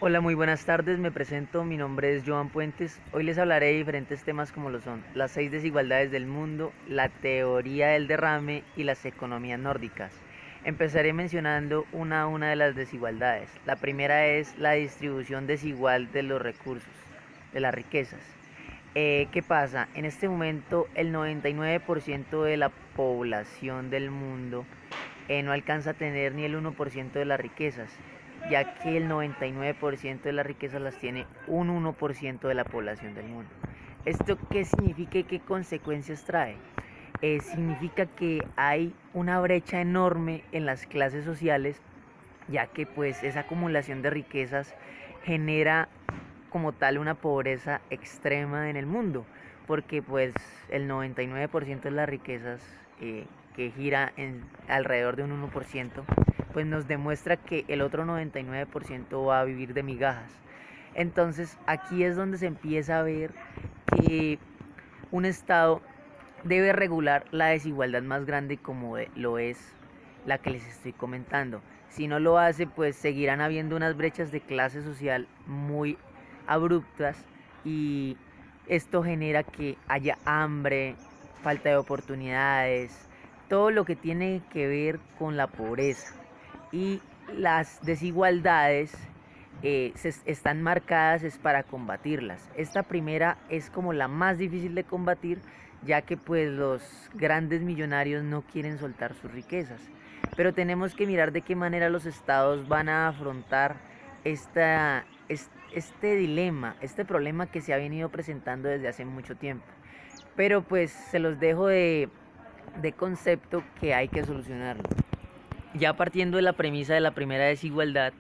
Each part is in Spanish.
Hola, muy buenas tardes, me presento, mi nombre es Joan Puentes. Hoy les hablaré de diferentes temas como lo son las 6 desigualdades del mundo, la teoría del derrame y las economías nórdicas. Empezaré mencionando una a una de las desigualdades. La primera es la distribución desigual de los recursos, de las riquezas. ¿Qué pasa? En este momento el 99% de la población del mundo no alcanza a tener ni el 1% de las riquezas, ya que el 99% de las riquezas las tiene un 1% de la población del mundo. ¿Esto qué significa y qué consecuencias trae? Significa que hay una brecha enorme en las clases sociales, ya que pues esa acumulación de riquezas genera como tal una pobreza extrema en el mundo, porque pues el 99% de las riquezas que gira alrededor de un 1%, pues nos demuestra que el otro 99% va a vivir de migajas. Entonces aquí es donde se empieza a ver que un Estado debe regular la desigualdad más grande como lo es la que les estoy comentando. Si no lo hace, pues seguirán habiendo unas brechas de clase social muy abruptas y esto genera que haya hambre, falta de oportunidades, todo lo que tiene que ver con la pobreza. Y las desigualdades están marcadas es para combatirlas. Esta primera es como la más difícil de combatir, ya que pues los grandes millonarios no quieren soltar sus riquezas. Pero tenemos que mirar de qué manera los estados van a afrontar este dilema, este problema que se ha venido presentando desde hace mucho tiempo. Pero pues se los dejo de concepto que hay que solucionarlo. Ya partiendo de la premisa de la primera desigualdad,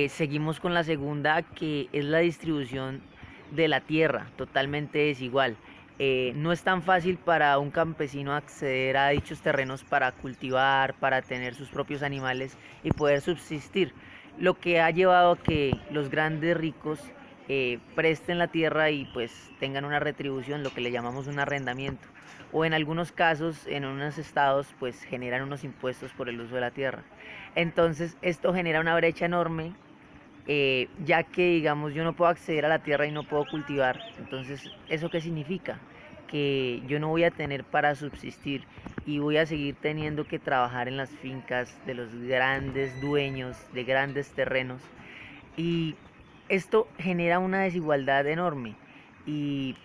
seguimos con la segunda, que es la distribución de la tierra, totalmente desigual. No es tan fácil para un campesino acceder a dichos terrenos para cultivar, para tener sus propios animales y poder subsistir, lo que ha llevado a que los grandes ricos presten la tierra y pues tengan una retribución, lo que le llamamos un arrendamiento, o en algunos casos, en unos estados, pues generan unos impuestos por el uso de la tierra. Entonces esto genera una brecha enorme, ya que digamos yo no puedo acceder a la tierra y no puedo cultivar. Entonces, ¿eso qué significa? Que yo no voy a tener para subsistir y voy a seguir teniendo que trabajar en las fincas de los grandes dueños de grandes terrenos, y esto genera una desigualdad enorme y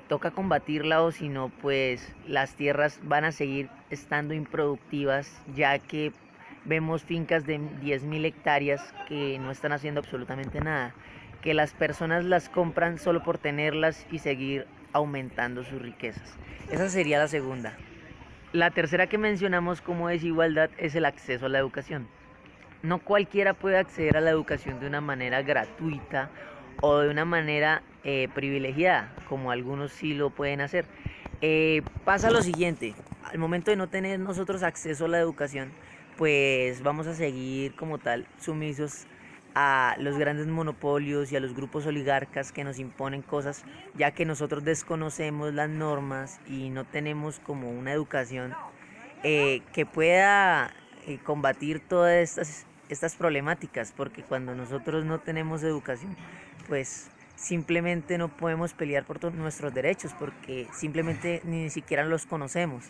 toca combatirla, o si no pues las tierras van a seguir estando improductivas, ya que vemos fincas de 10.000 hectáreas que no están haciendo absolutamente nada, que las personas las compran solo por tenerlas y seguir aumentando sus riquezas. Esa sería la segunda. La tercera que mencionamos como desigualdad es el acceso a la educación. No cualquiera puede acceder a la educación de una manera gratuita o de una manera privilegiada, como algunos sí lo pueden hacer. Pasa lo siguiente: al momento de no tener nosotros acceso a la educación, pues vamos a seguir como tal sumisos a los grandes monopolios y a los grupos oligarcas que nos imponen cosas, ya que nosotros desconocemos las normas y no tenemos como una educación que pueda combatir todas estas problemáticas, porque cuando nosotros no tenemos educación, pues simplemente no podemos pelear por nuestros derechos, porque simplemente ni siquiera los conocemos.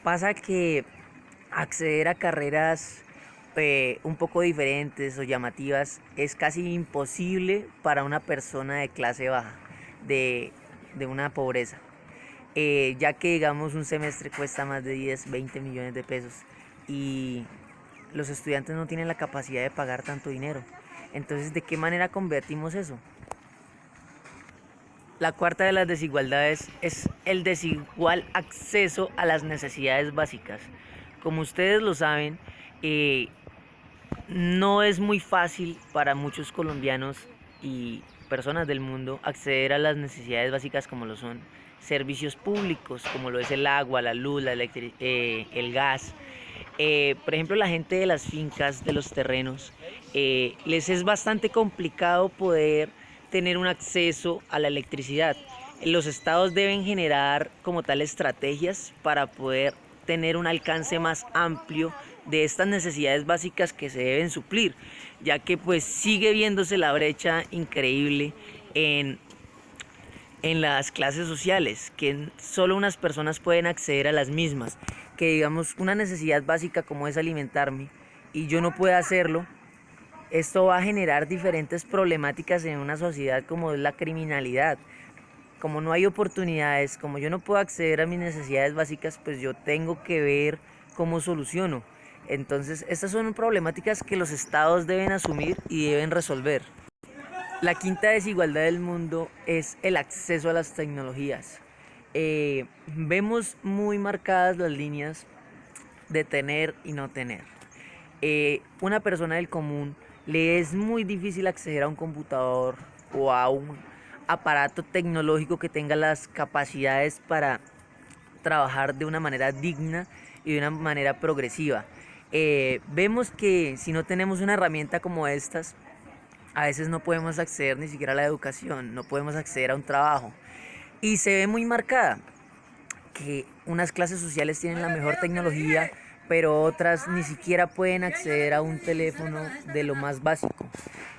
Pasa que acceder a carreras un poco diferentes o llamativas es casi imposible para una persona de clase baja, de, de una pobreza, ya que digamos un semestre cuesta más de 10, 20 millones de pesos y los estudiantes no tienen la capacidad de pagar tanto dinero. Entonces, ¿de qué manera combatimos eso? La cuarta de las desigualdades es el desigual acceso a las necesidades básicas. Como ustedes lo saben, no es muy fácil para muchos colombianos y personas del mundo acceder a las necesidades básicas como lo son servicios públicos, como lo es el agua, la luz, el gas. Por ejemplo, la gente de las fincas, de los terrenos, les es bastante complicado poder tener un acceso a la electricidad. Los estados deben generar como tal estrategias para poder tener un alcance más amplio de estas necesidades básicas que se deben suplir, ya que pues sigue viéndose la brecha increíble en, en las clases sociales, que solo unas personas pueden acceder a las mismas, que digamos una necesidad básica como es alimentarme y yo no puedo hacerlo. Esto va a generar diferentes problemáticas en una sociedad como es la criminalidad. Como no hay oportunidades, como yo no puedo acceder a mis necesidades básicas, pues yo tengo que ver cómo soluciono. Entonces, estas son problemáticas que los estados deben asumir y deben resolver. La quinta desigualdad del mundo es el acceso a las tecnologías. Vemos muy marcadas las líneas de tener y no tener. Una persona del común le es muy difícil acceder a un computador o a un aparato tecnológico que tenga las capacidades para trabajar de una manera digna y de una manera progresiva. Vemos que si no tenemos una herramienta como estas, a veces no podemos acceder ni siquiera a la educación, no podemos acceder a un trabajo. Y se ve muy marcada que unas clases sociales tienen la mejor tecnología, pero otras ni siquiera pueden acceder a un teléfono de lo más básico.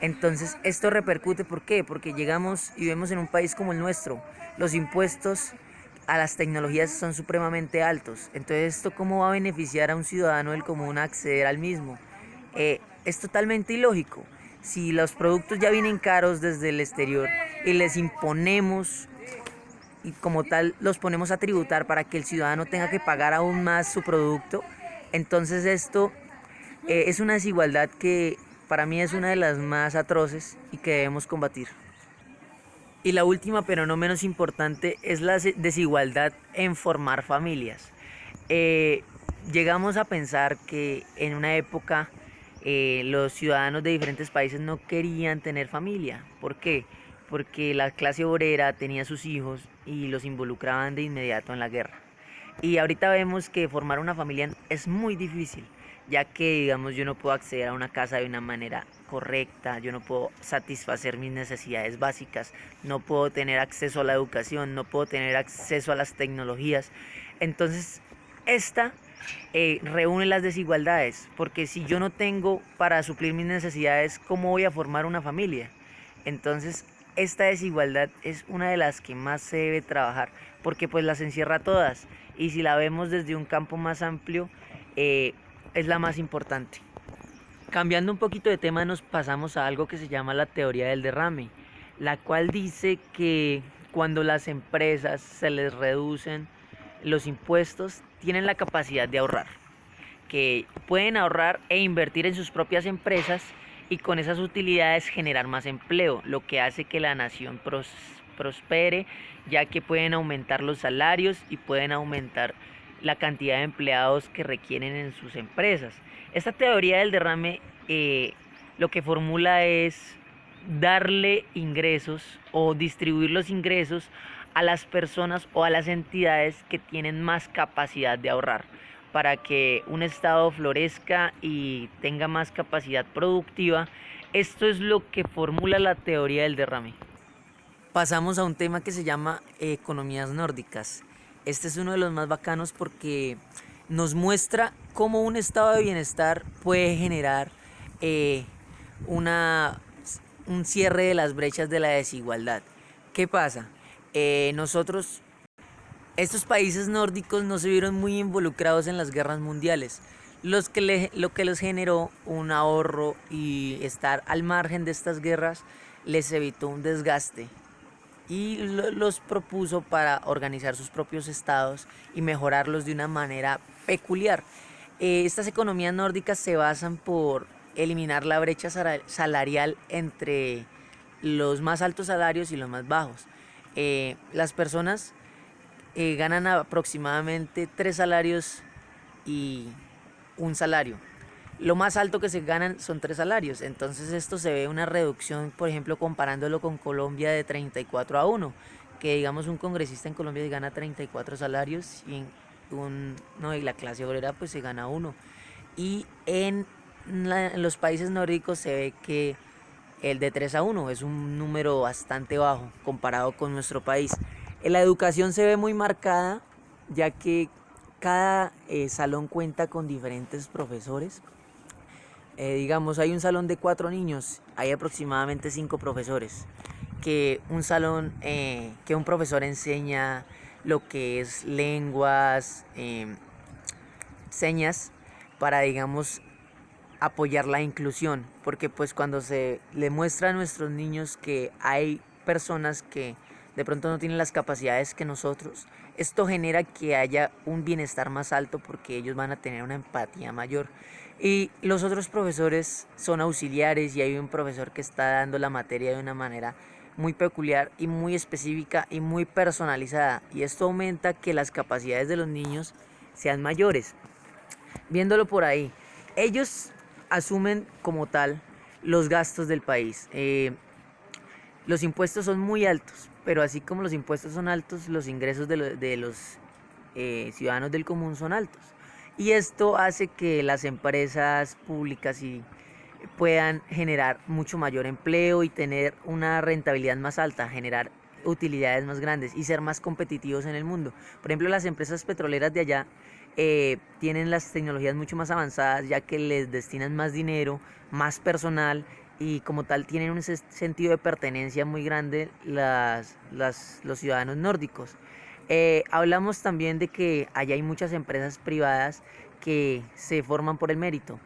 Entonces esto repercute, ¿por qué? Porque llegamos y vemos en un país como el nuestro, los impuestos a las tecnologías son supremamente altos. Entonces, ¿esto cómo va a beneficiar a un ciudadano del común a acceder al mismo? Es totalmente ilógico. Si los productos ya vienen caros desde el exterior y les imponemos y como tal los ponemos a tributar para que el ciudadano tenga que pagar aún más su producto, entonces esto es una desigualdad que para mí es una de las más atroces y que debemos combatir. Y la última, pero no menos importante, es la desigualdad en formar familias. Eh, Llegamos a pensar que en una época los ciudadanos de diferentes países no querían tener familia. ¿Por qué? Porque la clase obrera tenía sus hijos y los involucraban de inmediato en la guerra. Y ahorita vemos que formar una familia es muy difícil, ya que digamos yo no puedo acceder a una casa de una manera correcta, yo no puedo satisfacer mis necesidades básicas, no puedo tener acceso a la educación, no puedo tener acceso a las tecnologías. Entonces, esta reúne las desigualdades, porque si yo no tengo para suplir mis necesidades, ¿cómo voy a formar una familia? Entonces, esta desigualdad es una de las que más se debe trabajar, porque pues las encierra todas, y si la vemos desde un campo más amplio, es la más importante. Cambiando un poquito de tema, nos pasamos a algo que se llama la teoría del derrame, la cual dice que cuando las empresas se les reducen los impuestos, tienen la capacidad de ahorrar, que pueden ahorrar e invertir en sus propias empresas y con esas utilidades generar más empleo, lo que hace que la nación prospere, ya que pueden aumentar los salarios y pueden aumentar la cantidad de empleados que requieren en sus empresas. Esta teoría del derrame lo que formula es darle ingresos o distribuir los ingresos a las personas o a las entidades que tienen más capacidad de ahorrar para que un estado florezca y tenga más capacidad productiva. Esto es lo que formula la teoría del derrame. Pasamos a un tema que se llama economías nórdicas. Este es uno de los más bacanos porque nos muestra cómo un estado de bienestar puede generar eh, una, un cierre de las brechas de la desigualdad. ¿Qué pasa? Nosotros, estos países nórdicos no se vieron muy involucrados en las guerras mundiales, lo que les generó un ahorro y estar al margen de estas guerras les evitó un desgaste y los propuso para organizar sus propios estados y mejorarlos de una manera peculiar. Estas economías nórdicas se basan por eliminar la brecha salarial entre los más altos salarios y los más bajos. Las personas ganan aproximadamente 3 salarios y un salario. Lo más alto que se ganan son 3 salarios. Entonces esto se ve una reducción, por ejemplo, comparándolo con Colombia de 34-1, que digamos un congresista en Colombia se gana 34 salarios y y la clase obrera pues se gana uno. Y en los países nórdicos se ve que el de 3-1 es un número bastante bajo comparado con nuestro país. En la educación se ve muy marcada, ya que cada salón cuenta con diferentes profesores. Digamos, hay un salón de 4 niños, hay aproximadamente 5 profesores. Que un salón, que un profesor enseña lo que es lenguas, señas, para, digamos, apoyar la inclusión, porque pues cuando se le muestra a nuestros niños que hay personas que de pronto no tienen las capacidades que nosotros, esto genera que haya un bienestar más alto porque ellos van a tener una empatía mayor. Y los otros profesores son auxiliares y hay un profesor que está dando la materia de una manera muy peculiar y muy específica y muy personalizada, y esto aumenta que las capacidades de los niños sean mayores. Viéndolo por ahí, ellos asumen como tal los gastos del país. Los impuestos son muy altos, pero así como los impuestos son altos, los ingresos de los ciudadanos del común son altos. Y esto hace que las empresas públicas puedan generar mucho mayor empleo y tener una rentabilidad más alta, generar utilidades más grandes y ser más competitivos en el mundo. Por ejemplo, las empresas petroleras de allá tienen las tecnologías mucho más avanzadas, ya que les destinan más dinero, más personal, y como tal tienen un sentido de pertenencia muy grande los ciudadanos nórdicos. Hablamos también de que allá hay muchas empresas privadas que se forman por el mérito.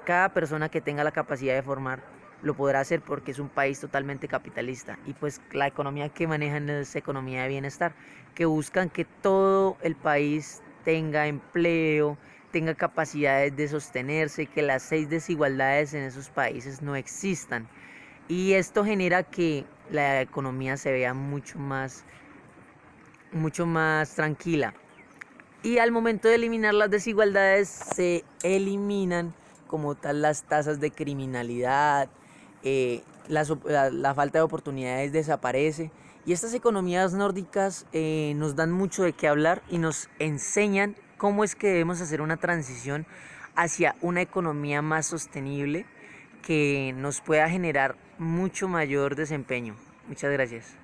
Cada persona que tenga la capacidad de formar lo podrá hacer porque es un país totalmente capitalista, y pues la economía que manejan es economía de bienestar, que buscan que todo el país tenga empleo, tenga capacidades de sostenerse, que las 6 desigualdades en esos países no existan. Y esto genera que la economía se vea mucho más tranquila. Y al momento de eliminar las desigualdades, se eliminan como tal las tasas de criminalidad, la falta de oportunidades desaparece. Y estas economías nórdicas nos dan mucho de qué hablar y nos enseñan cómo es que debemos hacer una transición hacia una economía más sostenible que nos pueda generar mucho mayor desempeño. Muchas gracias.